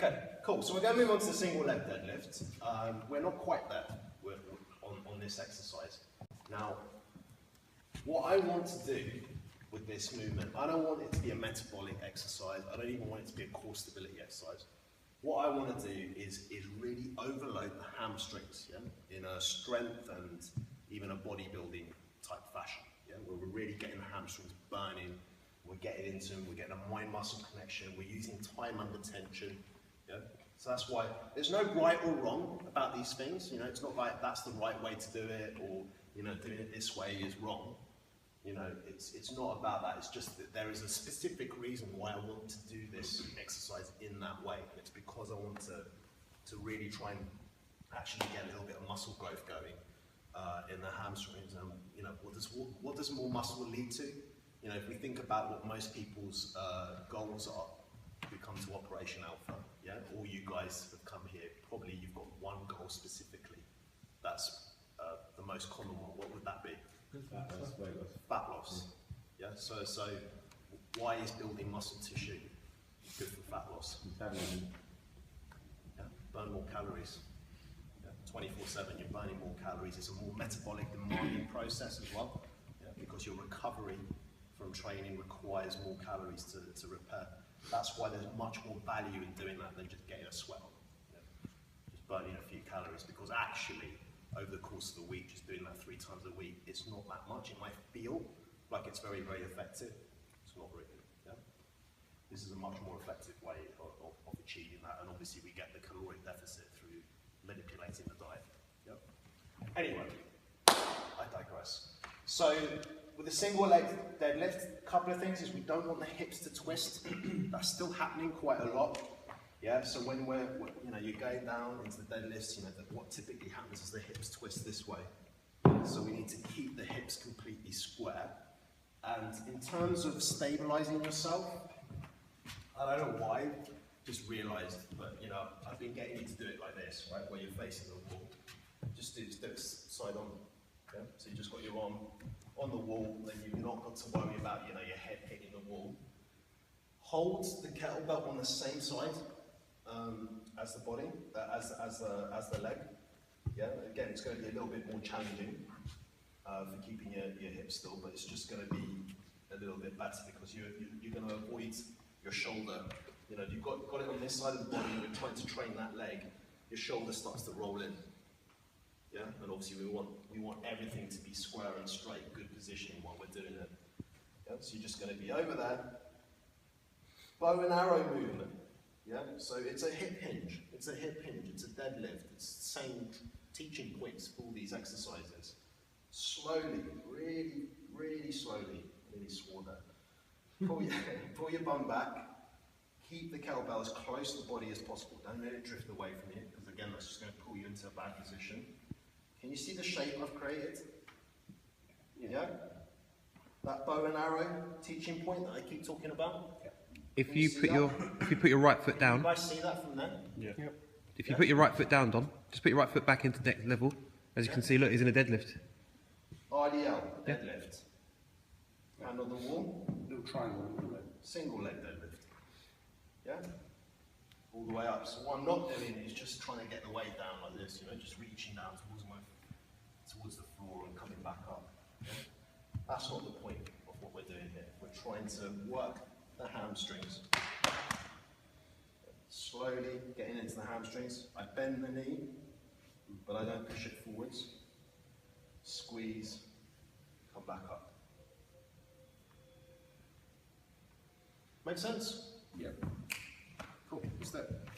Okay, cool. So we're going to move on to the single leg deadlift. We're not quite there on this exercise. Now, what I want to do with this movement, I don't want it to be a metabolic exercise. I don't even want it to be a core stability exercise. What I want to do is really overload the hamstrings, yeah, in a strength and even a bodybuilding type fashion, yeah, where we're really getting the hamstrings burning, we're getting into them, we're getting a mind-muscle connection, we're using time under tension, yeah. So that's why there's no right or wrong about these things. You know, it's not like that's the right way to do it, or you know, doing it this way is wrong. You know, it's not about that. It's just that there is a specific reason why I want to do this exercise in that way. It's because I want to really try and actually get a little bit of muscle growth going in the hamstrings. And you know, what does more muscle lead to? You know, if we think about what most people's goals are, who come to Operation Alpha, yeah, all you guys have come here, probably you've got one goal specifically. That's the most common one. What would that be? Fat loss. Yeah. So why is building muscle tissue good for fat loss? Yeah. Burn more calories. Yeah. 24/7, you're burning more calories. It's a more metabolic demanding process as well, yeah, because your recovery from training requires more calories to repair. That's why there's much more value in doing that than just getting a sweat on. Yeah. Just burning a few calories, because actually, over the course of the week, just doing that 3 times a week, it's not that much. It might feel like it's very, very effective. It's not really. Yeah? This is a much more effective way of achieving that, and obviously we get the caloric deficit through manipulating the diet. Yep. Anyway, I digress. So with a single leg deadlift, a couple of things is we don't want the hips to twist. That's still happening quite a lot. Yeah, so when you're going down into the deadlifts, you know, what typically happens is the hips twist this way. So we need to keep the hips completely square. And in terms of stabilizing yourself, I don't know why, just realized, but you know, I've been getting you to do it like this, right, where you're facing the wall. Just do it side on. Yeah? So you just got your arm on the wall, then you've not got to worry about, you know, your head hitting the wall. Hold the kettlebell on the same side as the body, as the leg. Yeah, again, it's going to be a little bit more challenging for keeping your hips still, but it's just going to be a little bit better because you're going to avoid your shoulder. You know, if you've got it on this side of the body, and you're trying to train that leg, your shoulder starts to roll in. Yeah, and obviously we want everything to be square and straight, good positioning while we're doing it. Yeah, so you're just going to be over there. Bow and arrow movement. Yeah, so it's a hip hinge, it's a deadlift, it's the same teaching points for all these exercises. Slowly, really, really slowly, really swore there. Pull your bum back, keep the kettlebell as close to the body as possible, don't let it drift away from you, because again, that's just going to pull you into a bad position. Can you see the shape I've created? Yeah? That bow and arrow teaching point that I keep talking about? Yeah. If you put your right foot down. You guys see that from there? Yeah. Yep. If you put your right foot down, Don, just put your right foot back into next level. As you can see, look, he's in a deadlift. RDL, deadlift. Hand on the wall. Little triangle. Single leg deadlift. Yeah? All the way up. So what I'm not doing is just trying to get the weight down like this, you know, just reaching down towards the floor and coming back up. Yeah? That's not the point of what we're doing here. We're trying to work the hamstrings. Slowly getting into the hamstrings. I bend the knee, but I don't push it forwards. Squeeze, come back up. Make sense? Yeah. Cool. What's that?